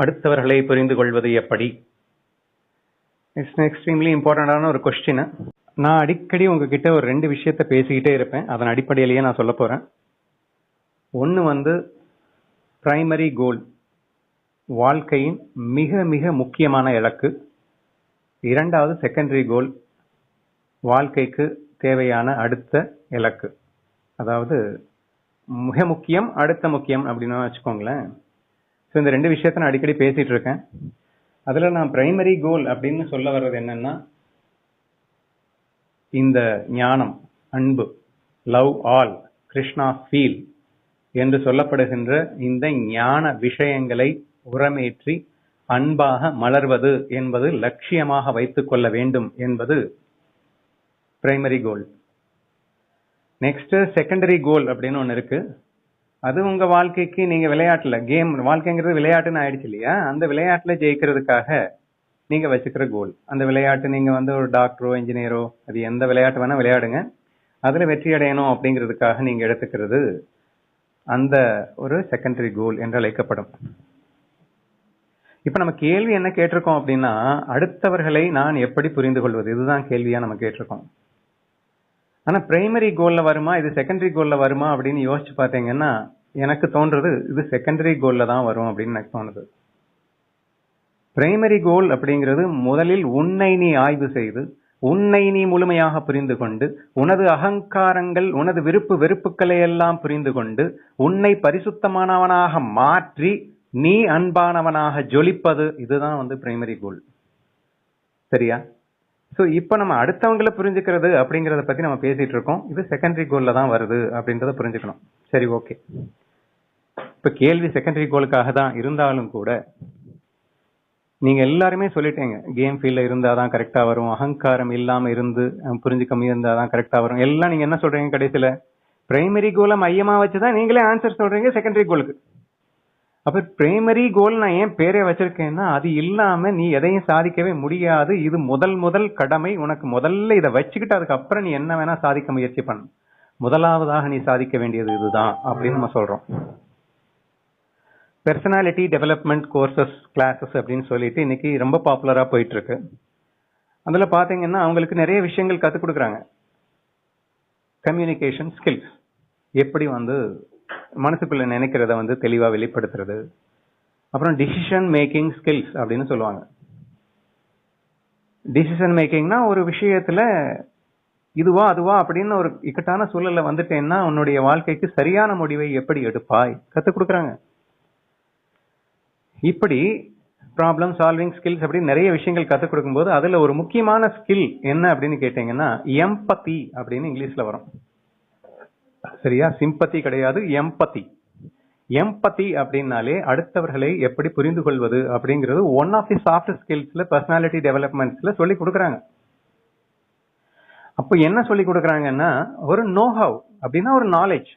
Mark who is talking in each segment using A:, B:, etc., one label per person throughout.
A: அடுத்தவர்களை புரிந்து கொள்வது எப்படி? இட்ஸ் எக்ஸ்ட்ரீம்லி இம்பார்ட்டண்டான ஒரு கொஸ்டின். நான் அடிக்கடி உங்ககிட்ட ஒரு 2 விஷயத்த பேசிக்கிட்டே இருப்பேன். அதன் அடிப்படையிலேயே நான் சொல்ல போறேன். ஒன்று பிரைமரி கோல், வாழ்க்கையின் மிக மிக முக்கியமான இலக்கு. 2வது செகண்டரி கோல், வாழ்க்கைக்கு தேவையான அடுத்த இலக்கு. அதாவது மிக முக்கியம், அடுத்த முக்கியம் அப்படின்னு வச்சுக்கோங்களேன். ஸோ இந்த 2 விஷயத்த நான் அடிக்கடி பேசிட்டு இருக்கேன். அதுல நான் பிரைமரி கோல் அப்படின்னு சொல்ல வர்றது என்னன்னா, இந்த ஞானம், அன்பு, லவ் ஆல், கிருஷ்ணா ஃபீல் என்று சொல்லப்படுகின்ற இந்த ஞான விஷயங்களை உரமேற்றி அன்பாக மலர்வது என்பது லட்சியமாக வைத்துக் கொள்ள வேண்டும் என்பது பிரைமரி கோல். நெக்ஸ்ட் செகண்டரி கோல் அப்படின்னு ஒன்று இருக்கு. அது உங்க வாழ்க்கைக்கு நீங்க விளையாட்டுல கேம், வாழ்க்கைங்கிறது விளையாட்டுன்னு ஆயிடுச்சு இல்லையா, அந்த விளையாட்டுல ஜெயிக்கிறதுக்காக நீங்க வச்சுக்கிற கோல். அந்த விளையாட்டு நீங்க ஒரு டாக்டரோ இன்ஜினியரோ, அது எந்த விளையாட்டு வேணா விளையாடுங்க, அதுல வெற்றி அடையணும் அப்படிங்கிறதுக்காக நீங்க எடுத்துக்கிறது அந்த ஒரு செகண்டரி கோல் என்று அழைக்கப்படும். இப்ப நம்ம கேள்வி என்ன கேட்டிருக்கோம் அப்படின்னா, அடுத்தவர்களை நான் எப்படி புரிந்து கொள்வது, இதுதான் கேள்வியா நம்ம கேட்டிருக்கோம். ஆனா பிரைமரி கோல்ல வருமா, இது செகண்டரி கோல்ல வருமா அப்படின்னு யோசிச்சு பார்த்தீங்கன்னா, எனக்கு தோன்றது இது செகண்டரி கோல்ல தான் வரும் அப்படின்னு எனக்கு தோணுது. பிரைமரி கோல் அப்படிங்கிறது முதலில் உன்னை நீ ஆய்வு செய்து, உன்னை நீ முழுமையாக புரிந்து கொண்டு, உனது அகங்காரங்கள், உனது விருப்பு வெறுப்புகளை எல்லாம் புரிந்து கொண்டு, உன்னை பரிசுத்தமானவனாக மாற்றி நீ அன்பானவனாக ஜொலிப்பது, இதுதான் பிரைமரி கோல். சரியா? சோ இப்ப நம்ம அடுத்தவங்களை புரிஞ்சுக்கிறது அப்படிங்கறத பத்தி நம்ம பேசிட்டு இருக்கோம். இது செகண்டரி கோல்ல தான் வருது அப்படின்றத புரிஞ்சுக்கணும். சரி, ஓகே. இப்ப கேள்வி செகண்டரி கோலுக்காக தான் இருந்தாலும் கூட, நீங்க எல்லாருமே சொல்லிட்டீங்க, கேம் ஃபீல்ட்ல இருந்தாதான் கரெக்டா வரும், அகங்காரம் இல்லாம இருந்து புரிஞ்சுக்க இருந்தாதான் கரெக்டா வரும். எல்லாம் நீங்க என்ன சொல்றீங்க கடைசியில? பிரைமரி கோலை மையமா வச்சுதான் நீங்களே ஆன்சர் சொல்றீங்க செகண்டரி கோலுக்கு. அப்ப பிரைமரி கோல் நான் ஏன் பேரே வச்சிருக்கேன்னா, அது இல்லாம நீ எதையும் சாதிக்கவே முடியாது. இது முதல் கடமை. உனக்கு முதல்ல இதை வச்சுக்கிட்டு அதுக்கப்புறம் நீ என்ன வேணா சாதிக்க முயற்சி பண்ண. முதலாவதாக நீ சாதிக்க வேண்டியது இதுதான் அப்படின்னு நம்ம சொல்றோம். பெர்சனாலிட்டி டெவலப்மெண்ட் கோர்சஸ், கிளாஸஸ் அப்படின்னு சொல்லிட்டு இன்னைக்கு ரொம்ப பாப்புலரா போயிட்டு இருக்கு. அதுல பாத்தீங்கன்னா அவங்களுக்கு நிறைய விஷயங்கள் கத்துக் கொடுக்குறாங்க. கம்யூனிகேஷன் ஸ்கில்ஸ், எப்படி மனசுக்குள்ள நினைக்கிறத தெளிவா வெளிப்படுத்துறது. அப்புறம் டிசிஷன் மேக்கிங் ஸ்கில்ஸ் அப்படின்னு சொல்லுவாங்க. டிசிஷன் மேக்கிங்னா ஒரு விஷயத்துல இதுவா அதுவா அப்படின்னு ஒரு இக்கட்டான சூழல்ல வந்துட்டேன்னா உன்னுடைய வாழ்க்கைக்கு சரியான முடிவை எப்படி எடுப்பாய் கத்துக் கொடுக்குறாங்க. இப்படி ப்ராப்ளம் சால்விங் ஸ்கில்ஸ் அப்படி நிறைய விஷயங்கள் கத்துக் கொடுக்கும்போது அதுல ஒரு முக்கியமான ஸ்கில் என்ன அப்படின்னு கேட்டீங்கன்னா, எம்பத்தி அப்படின்னு இங்கிலீஷ்ல வரும். சரியா? சிம்பத்தி கிடையாது, எம்பத்தி. எம்பத்தி அப்படின்னாலே அடுத்தவர்களை எப்படி புரிந்து கொள்வது அப்படிங்கிறது ஒன் ஆஃப் தி சாஃப்ட் ஸ்கில்ஸ்ல, பர்சனாலிட்டி டெவலப்மெண்ட்ஸ்ல சொல்லி கொடுக்குறாங்க. அப்ப என்ன சொல்லி கொடுக்குறாங்கன்னா, ஒரு நோஹவ் அப்படின்னா ஒரு நாலேஜ்.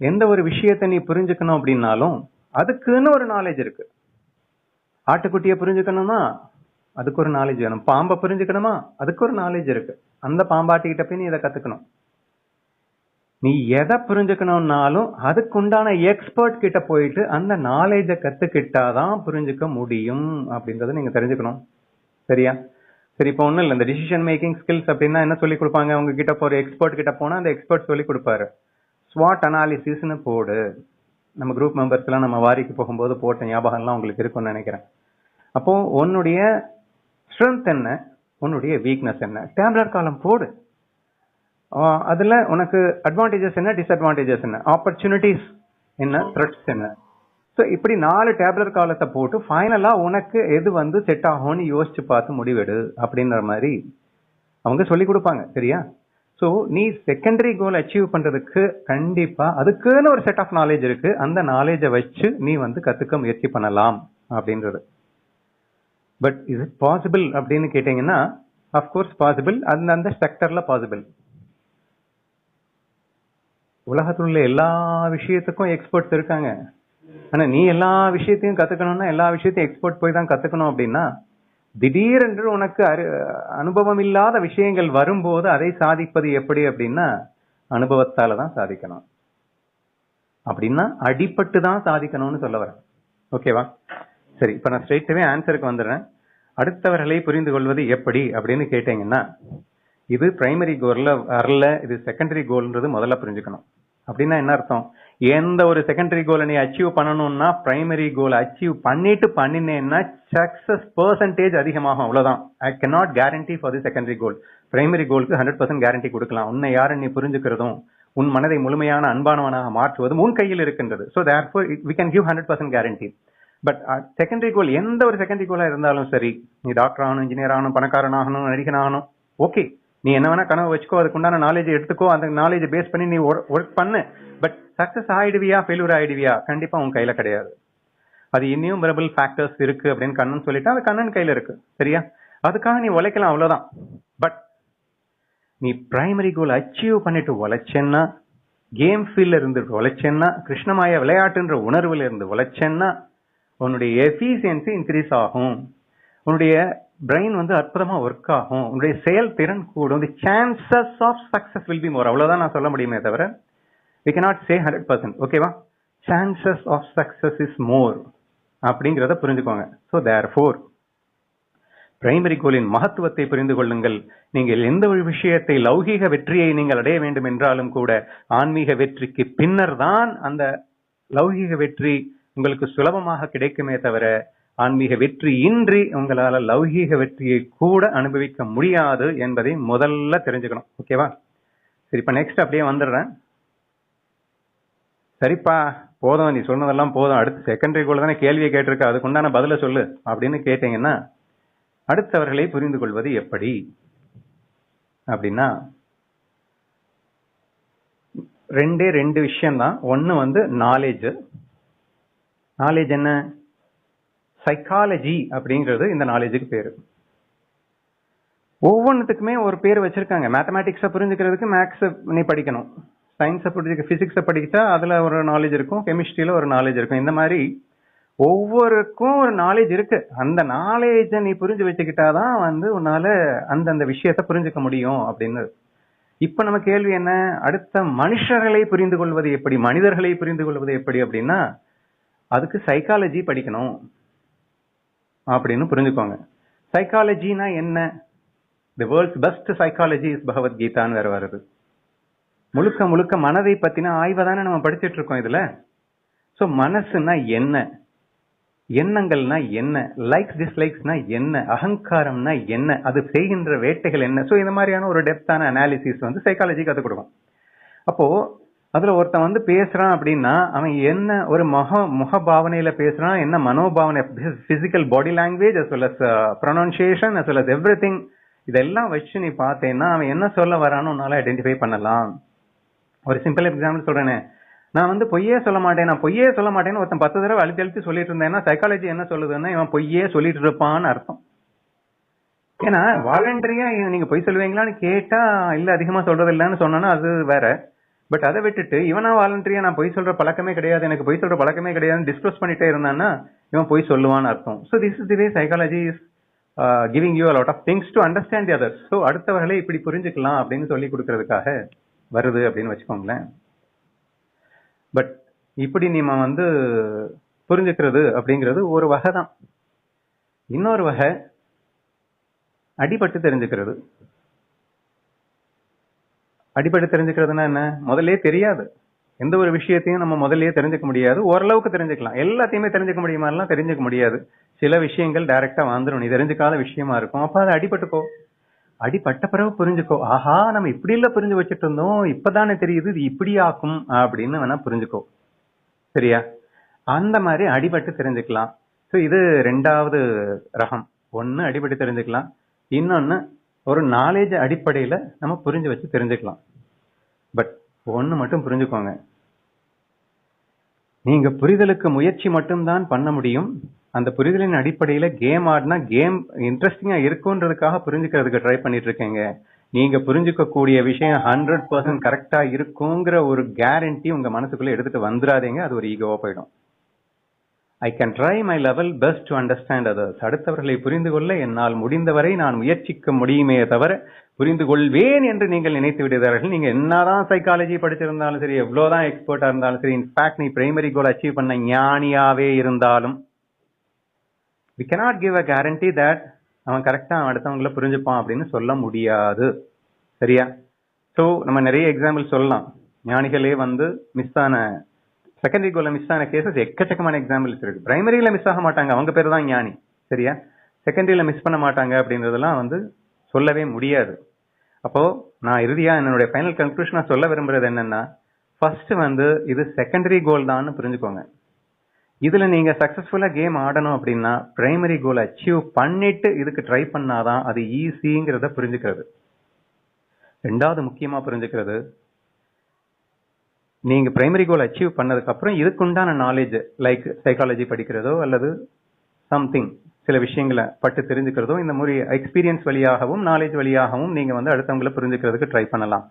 A: எந்த ஒரு விஷயத்தை நீ புரிஞ்சுக்கணும் அப்படின்னாலும் அதுக்குன்னு ஒரு நாலேஜ் இருக்கு. ஆட்டுக்குட்டியை புரிஞ்சுக்கணுமா, அதுக்கு ஒரு நாலேஜ் வேணும். பாம்பை புரிஞ்சுக்கணுமா, அதுக்கு ஒரு நாலேஜ் இருக்கு. அந்த பாம்பாட்டிக்கிட்ட போய் நீ இதை கத்துக்கணும். நீ எதை புரிஞ்சுக்கணும்னாலும் அதுக்குண்டான எக்ஸ்பர்ட் கிட்ட போயிட்டு அந்த நாலேஜ கத்துக்கிட்டாதான் புரிஞ்சுக்க முடியும் அப்படின்றத நீங்க தெரிஞ்சுக்கணும். சரியா? சரி, இப்ப ஒண்ணும் இல்லை. இந்த டிசிஷன் மேக்கிங் ஸ்கில்ஸ் அப்படின்னா என்ன சொல்லி கொடுப்பாங்க? அவங்க கிட்ட போற எக்ஸ்பர்ட் கிட்ட போனா அந்த எக்ஸ்பர்ட் சொல்லி கொடுப்பாரு. ஸ்வாட் அனாலிசிஸ்னு போடு. நம்ம குரூப் மெம்பர்ஸ் எல்லாம் நம்ம வாரிக்கு போகும்போது போட்ட ஞாபகம் எல்லாம் உங்களுக்கு இருக்கும்னு நினைக்கிறேன். அப்போ உன்னுடைய ஸ்ட்ரென்த் என்ன, உன்னுடைய வீக்னஸ் என்ன, டேப்லெட் காலம் போடு. அதுல உனக்கு அட்வான்டேஜஸ் என்ன, டிஸ்அட்வான்டேஜஸ் என்ன, ஆப்பர்ச்சுனிட்டிஸ் என்ன, த்ரெட்ஸ் என்ன. ஸோ இப்படி 4 டேப்லெட் காலத்தை போட்டு ஃபைனலா உனக்கு எது செட் ஆகும்னு யோசிச்சு பார்த்து முடிவெடு அப்படின்ற மாதிரி அவங்க சொல்லி கொடுப்பாங்க. சரியா? ஸோ நீ செகண்டரி கோல் அச்சீவ் பண்றதுக்கு கண்டிப்பா அதுக்குன்னு ஒரு செட் ஆஃப் நாலேஜ் இருக்கு. அந்த நாலேஜை வச்சு நீ கத்துக்க முயற்சி பண்ணலாம் அப்படின்றது. பட் இஸ் இட் பாசிபிள் அப்படின்னு கேட்டீங்கன்னா, அப்கோர்ஸ் பாசிபிள். அந்த செக்டர்ல பாசிபிள். உலகத்தில் உள்ள எல்லா விஷயத்துக்கும் எக்ஸ்பர்ட்ஸ் இருக்காங்க. ஆனா நீ எல்லா விஷயத்தையும் கத்துக்கணும்னா எல்லா விஷயத்தையும் எக்ஸ்பர்ட் போய் தான் கத்துக்கணும் அப்படின்னா, திடீரென்று உனக்கு அனுபவம் இல்லாத விஷயங்கள் வரும்போது அதை சாதிப்பது எப்படி அப்படின்னா, அனுபவத்தால தான் சாதிக்கணும். அப்படின்னா அடிபட்டு தான் சாதிக்கணும்னு சொல்ல வரேன். ஓகேவா? சரி, இப்ப நான் ஸ்ட்ரெயிட்டாவே ஆன்சருக்கு வந்துடுறேன். அடுத்தவர்களை புரிந்து கொள்வது எப்படி அப்படின்னு கேட்டீங்கன்னா, இது பிரைமரி கோல்ல வரல, இது செகண்டரி கோல்ன்றது முதல்ல புரிஞ்சுக்கணும். அப்படின்னா என்ன அர்த்தம்? எந்த ஒரு செகண்டரி கோலை நீ அச்சீவ் பண்ணணும்னா பிரைமரி கோலை அச்சீவ் பண்ணினேன்னா சக்சஸ் பெர்சன்டேஜ் அதிகமாகும், அவ்வளவுதான். I cannot guarantee for the secondary goal. Primary கோலுக்கு 100% கேரண்டி கொடுக்கலாம். உன்னை யாரை நீ புரிஞ்சுக்கிறதும் உன் மனதை முழுமையான அன்பானவனாக மாற்றுவதும் உன் கையில் இருக்கின்றது. So therefore we can give 100% guarantee. But secondary goal, எந்த ஒரு செகண்டரி கோலா இருந்தாலும் சரி, நீ டாக்டர் ஆகணும், இன்ஜினியர் ஆகணும், பணக்காரன் ஆகணும், நடிகன் ஆகணும், ஓகே, நீ என்ன வேணா கனவு வச்சுக்கோ, அதுக்குண்டான நாலேஜ் எடுத்துக்கோ, அந்த நாலேஜ் பேஸ் பண்ணி நீ ஒர்க் பண்ணு. பட் சக்சஸ் ஆயிடுவியா ஃபெயிலூர் ஆயிடுவியா கண்டிப்பா உன் கையில கிடையாது. அது இன்யூமரபிள் ஃபேக்டர்ஸ் இருக்கு அப்படின்னு கண்ணன் சொல்லிட்டா அது கண்ணன் கையில இருக்கு. சரியா? அதுக்காக நீ உழைக்கலாம், அவ்வளவுதான். பட் நீ பிரைமரி கோல் அச்சீவ் பண்ணிட்டு உழைச்சேன்னா, கேம் ஃபீல்ட்ல இருந்து உழைச்சேன்னா, கிருஷ்ணமாய விளையாட்டுன்ற உணர்வுல இருந்து உழைச்சேன்னா உன்னுடைய எஃபிஷியன்சி இன்க்ரீஸ் ஆகும், உன்னுடைய பிரெயின் வந்து அற்புதமா ஒர்க் ஆகும், உன்னுடைய செயல்திறன் கூடும், the chances of success will be more. அவ்வளவுதான் நான் சொல்ல முடியுமே தவிர we cannot say 100%. ஓகேவா? chances of success is more அப்படிங்கறத புரிஞ்சுக்கோங்க. so therefore பிரைமரி கோலின் மகத்துவத்தை புரிந்து கொள்ளுங்கள். நீங்கள் எந்த ஒரு விஷயத்தை, லௌகீக வெற்றியை நீங்கள் அடைய வேண்டும் என்றாலும் கூட ஆன்மீக வெற்றிக்கு பின்னர் தான் அந்த லௌகீக வெற்றி உங்களுக்கு சுலபமாக கிடைக்குமே தவிர ஆன்மீக வெற்றி இன்றி உங்களால லௌகீக வெற்றியை கூட அனுபவிக்க முடியாது என்பதை முதல்ல தெரிஞ்சுக்கணும். ஓகேவா? சரி, இப்ப நெக்ஸ்ட் அப்படியே வந்துடுறேன். சரிப்பா, போதும், நீ சொன்னதெல்லாம் போதும், அடுத்து செகண்டரி கோல் தானே கேள்வியை கேட்டிருக்க, அதுக்கு உண்டான பதில சொல்லு அப்படின்னு கேட்டீங்கன்னா, அடுத்தவர்களை புரிந்து கொள்வது எப்படி அப்படின்னா ரெண்டு விஷயம் தான். ஒன்னு வந்து நாலேஜ். நாலேஜ் என்ன? சைக்காலஜி அப்படிங்கிறது இந்த நாலேஜுக்கு பேரு. ஒவ்வொன்றுத்துக்குமே ஒரு பேர் வச்சிருக்காங்க. மேத்தமேட்டிக்ஸை புரிஞ்சுக்கிறதுக்கு மேக்ஸ் நீ படிக்கணும், சயின்ஸை புரிஞ்சுக்க பிசிக்ஸை படிச்சா அதுல ஒரு நாலேஜ் இருக்கும், கெமிஸ்ட்ரியில ஒரு நாலேஜ் இருக்கும். இந்த மாதிரி ஒவ்வொருக்கும் ஒரு நாலேஜ் இருக்கு. அந்த நாலேஜை நீ புரிஞ்சு வச்சுக்கிட்டாதான் வந்து உன்னால அந்தந்த விஷயத்த புரிஞ்சுக்க முடியும் அப்படின்னு. இப்ப நம்ம கேள்வி என்ன? அடுத்த மனுஷர்களை புரிந்து கொள்வது எப்படி, மனிதர்களை புரிந்து கொள்வது எப்படி அப்படின்னா அதுக்கு சைக்காலஜி படிக்கணும் அப்படின்னு புரிஞ்சுக்கோங்க. சைக்காலஜினா என்ன? The world's best psychology is பகவத்கீதான்னு வேற வருது. முழுக்க முழுக்க மனதை பத்தின ஆய்வை தானே நம்ம படிச்சுட்டு இருக்கோம் இதுல. சோ மனசுனா என்ன, எண்ணங்கள்னா என்ன, லைக்ஸ் டிஸ்லைக்ஸ்னா என்ன, அகங்காரம்னா என்ன, அது செய்கின்ற வேட்டைகள் என்ன. சோ இந்த மாதிரியான ஒரு டெப்தான அனாலிசிஸ் வந்து சைக்காலஜி கத்துக் கொடுக்கும். அப்போ அதுல ஒருத்தன் வந்து பேசுறான் அப்படின்னா அவன் என்ன ஒரு முக பாவனையில பேசுறான், என்ன மனோபாவனை, physical body language as well as pronunciation as well as everything, இதெல்லாம் வச்சு நீ பார்த்தேன்னா அவன் என்ன சொல்ல வரான்னு உன்னால ஐடென்டிஃபை பண்ணலாம். ஒரு சிம்பிள் எக்ஸாம்பிள் சொல்றேனே, நான் வந்து பொய்யே சொல்ல மாட்டேன், நான் பொய்யே சொல்ல மாட்டேன்னு ஒருத்தன் 10 தடவை அழுத்தி சொல்லிட்டு இருந்தேன்னா சைக்காலஜி என்ன சொல்லுதுன்னா இவன் பொய்யே சொல்லிட்டு இருப்பான்னு அர்த்தம். ஏன்னா வாலண்டரியா நீங்க பொய் சொல்லுவீங்களான்னு கேட்டா இல்ல அதிகமா சொல்றது இல்லைன்னு சொன்னா அது வேற. பட் அதை விட்டுட்டு இவனா வாலண்டரியா நான் பொய் சொல்ற பழக்கமே கிடையாது, எனக்கு பொய் சொல்ற பழக்கமே கிடையாதுன்னு டிஸ்கஸ் பண்ணிட்டே இருந்தான்னா இவன் பொய் சொல்லுவான்னு அர்த்தம். So this is the way psychology is giving you a lot of things to understand the others. So அடுத்தவர்களை இப்படி புரிஞ்சுக்கலாம் அப்படின்னு சொல்லி கொடுக்கறதுக்காக வருது அப்படின்னு வச்சுக்கோங்களேன். பட் இப்படி நம்ம வந்து புரிஞ்சுக்கிறது அப்படிங்கிறது ஒரு வகை தான். இன்னொரு வகை அடிபட்டு தெரிஞ்சுக்கிறது. அடிபட்டு தெரிஞ்சுக்கிறதுனா என்ன? முதல்ல தெரியாது, எந்த ஒரு விஷயத்தையும் நம்ம முதல்லயே தெரிஞ்சுக்க முடியாது. ஓரளவுக்கு தெரிஞ்சுக்கலாம், எல்லாத்தையுமே தெரிஞ்சுக்க முடியுமாலாம் தெரிஞ்சுக்க முடியாது. சில விஷயங்கள் டைரக்டா வந்துடும், நீ தெரிஞ்சுக்காத விஷயமா இருக்கும். அப்ப அதை அடிபட்டுக்கோ, அடிபட்ட பிறகு புரிஞ்சுக்கோ. ஆஹா, நம்ம இப்படி இல்ல புரிஞ்சு வச்சுட்டு இருந்தோம், இப்பதானே தெரியுது இது இப்படி ஆக்கும் அப்படின்னு வேணா புரிஞ்சுக்கோ. சரியா? அந்த மாதிரி அடிபட்டு தெரிஞ்சுக்கலாம். ஸோ இது ரெண்டாவது ரகம். ஒன்னு அடிபட்டு தெரிஞ்சுக்கலாம், இன்னொன்னு ஒரு நாலேஜ் அடிப்படையில நம்ம புரிஞ்சு வச்சு தெரிஞ்சுக்கலாம். பட் ஒன்னு மட்டும் புரிஞ்சுக்கோங்க, நீங்க புரிதலுக்கு முயற்சி மட்டும்தான் பண்ண முடியும். அந்த புரிதலின் அடிப்படையில கேம் ஆடினா கேம் இன்ட்ரெஸ்டிங்கா இருக்குன்றதுக்காக புரிஞ்சுக்கிறதுக்கு ட்ரை பண்ணிட்டு இருக்கீங்க. நீங்க புரிஞ்சுக்க கூடிய விஷயம் 100% கரெக்டா இருக்குங்கிற ஒரு கேரண்டி உங்க மனசுக்குள்ள எடுத்துட்டு வந்துடாதீங்க, அது ஒரு ஈகோவா போயிடும். I can try my level best to understand others. அடுத்தவர்களை புரிந்து கொள்ள என்னால் முடிந்தவரை நான் முயற்சிக்க முடியுமே தவிர புரிந்து கொள்வேன் என்று நீங்கள் நினைத்து விடுகிறார்கள். நீங்க என்னதான் சைக்காலஜி படிச்சிருந்தாலும் சரி, எவ்வளவுதான் எக்ஸ்பர்ட்டா இருந்தாலும் சரி, இன்ஃபேக்ட் நீ பிரைமரி கோல் அச்சீவ் பண்ண ஞானியாவே இருந்தாலும் we cannot give a guarantee that அவன் கரெக்டா அடுத்தவங்களை புரிஞ்சுப்பான் அப்படின்னு சொல்ல முடியாது. சரியா? ஸோ நம்ம நிறைய எக்ஸாம்பிள் சொல்லலாம். ஞானிகளே வந்து மிஸ் ஆன செகண்டரி கோல்ல மிஸ் ஆன கேசஸ் எக்கச்சக்கமான எக்ஸாம்பிள்ஸ் இருக்கு. பிரைமரியில மிஸ் ஆக மாட்டாங்க, அவங்க பேர் தான் ஞானி. சரியா? செகண்டரியில மிஸ் பண்ண மாட்டாங்க அப்படின்றதெல்லாம் வந்து சொல்லவே முடியாது. அப்போ நான் இறுதியா என்னுடைய ஃபைனல் கன்க்ளூஷனா சொல்ல விரும்புறது என்னன்னா, ஃபர்ஸ்ட் வந்து இது செகண்டரி கோல் தான் புரிஞ்சுக்கோங்க. இதுல நீங்க சக்சஸ்ஃபுல்லா கேம் ஆடணும் அப்படின்னா பிரைமரி கோல் அச்சீவ் பண்ணிட்டு இதுக்கு ட்ரை பண்ணாதான் அது ஈஸிங்கிறத புரிஞ்சுக்கிறது. ரெண்டாவது முக்கியமா புரிஞ்சுக்கிறது, நீங்க பிரைமரி கோல் அச்சீவ் பண்ணதுக்கு அப்புறம் இதுக்குண்டான நாலேஜ் லைக் சைக்காலஜி படிக்கிறதோ அல்லது சம்திங் சில விஷயங்களை பட்டு தெரிஞ்சுக்கிறதோ இந்த மாதிரி எக்ஸ்பீரியன்ஸ் வழியாகவும் நாலேஜ் வழியாகவும் நீங்க வந்து அடுத்தவங்களை புரிஞ்சுக்கிறதுக்கு ட்ரை பண்ணலாம்.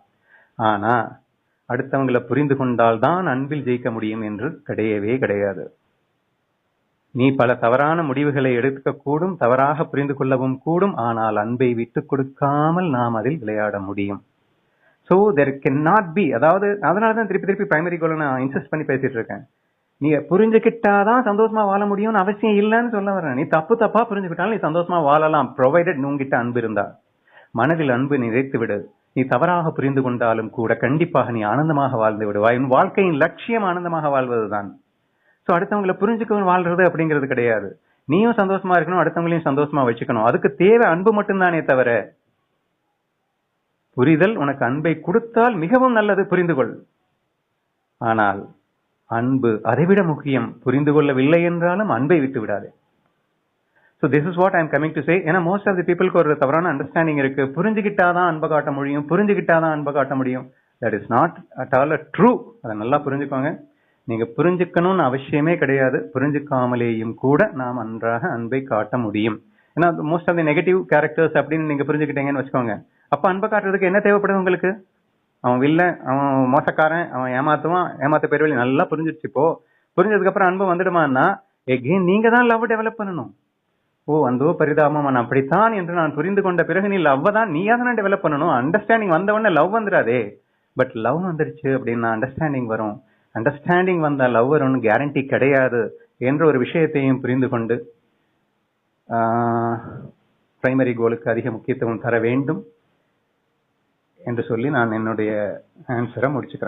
A: ஆனா அடுத்தவங்களை புரிந்து கொண்டால் தான் அன்பில் ஜெயிக்க முடியும் என்று கிடையவே கிடையாது. நீ பல தவறான முடிவுகளை எடுக்க கூடும், தவறாக புரிந்து கொள்ளவும் கூடும். ஆனால் அன்பை விட்டுக் கொடுக்காமல் நாம் அதில் விளையாட முடியும். சோ there cannot be, அதாவது அதனாலதான் திருப்பி பிரைமரி கோலை நான் இன்சிஸ்ட் பண்ணி பேசிட்டு இருக்கேன். நீ புரிஞ்சுக்கிட்டாதான் சந்தோஷமா வாழ முடியும்னு அவசியம் இல்லைன்னு சொல்ல வரேன். நீ தப்பா புரிஞ்சுக்கிட்டாலும் நீ சந்தோஷமா வாழலாம், ப்ரொவைடட் உங்ககிட்ட அன்பு இருந்தா. மனதில் அன்பு நிறைத்து விடு. நீ தவறாக புரிந்து கொண்டாலும் கூட கண்டிப்பாக நீ ஆனந்தமாக வாழ்ந்து விடுவாய். உன் வாழ்க்கையின் லட்சியம் ஆனந்தமாக வாழ்வதுதான். சோ அடுத்தவங்களை புரிஞ்சுக்கணும் வாழ்றது அப்படிங்கிறது கிடையாது. நீயும் சந்தோஷமா இருக்கணும், அடுத்தவங்களையும் சந்தோஷமா வச்சுக்கணும். அதுக்கு தேவை அன்பு மட்டும்தானே தவிர, புரிதல் உனக்கு அன்பை கொடுத்தால் மிகவும் நல்லது, புரிந்து கொள். ஆனால் அன்பு அதைவிட முக்கியம். புரிந்து கொள்ளவில்லை என்றாலும் அன்பை விட்டு விடாதே. So this is what I am coming to say. ஏன்னா most of the peopleக்கு ஒரு தவறான அண்டர்ஸ்டாண்டிங் இருக்கு. புரிஞ்சுக்கிட்டாதான் அன்பை காட்ட முடியும், புரிஞ்சுக்கிட்டாதான் அன்பை காட்ட முடியும். That is not at all true. அதை நல்லா புரிஞ்சுக்கோங்க. நீங்க புரிஞ்சுக்கணும்னு அவசியமே கிடையாது. புரிஞ்சுக்காமலேயும் கூட நாம் நன்றாக அன்பை காட்ட முடியும். ஏன்னா most of the negative characters அப்படின்னு நீங்க புரிஞ்சுக்கிட்டீங்கன்னு வச்சுக்கோங்க. அப்ப அன்பை காட்டுறதுக்கு என்ன தேவைப்படுது உங்களுக்கு? அவன் வில்லன், அவன் மோசக்காரன், அவன் ஏமாத்துவான், ஏமாத்த பேர் வழி நல்லா புரிஞ்சிருச்சு. இப்போ புரிஞ்சதுக்கு அப்புறம் அன்பு வந்துடுமான்னா எகெயின் நீங்க தான் லவ் டெவலப் பண்ணணும். ஓ அந்தோ பரிதாபம் நான் அப்படித்தான் என்று நான் புரிந்து கொண்ட பிறகு நீ லவ் தான் நீயா தானே டெவலப் பண்ணணும். அண்டர்ஸ்டாண்டிங் வந்த உடனே லவ் வந்துடாதே. பட் லவ் வந்துருச்சு அப்படின்னா அண்டர்ஸ்டாண்டிங் வரும். அண்டர்ஸ்டாண்டிங் வந்த லவ் வரும்னு கேரண்டி கிடையாது என்ற ஒரு விஷயத்தையும் புரிந்து கொண்டு பிரைமரி கோலுக்கு அதிக முக்கியத்துவம் தர வேண்டும் என்று சொல்லி நான் என்னுடைய ஆன்சரை முடிச்சுக்கிறேன்.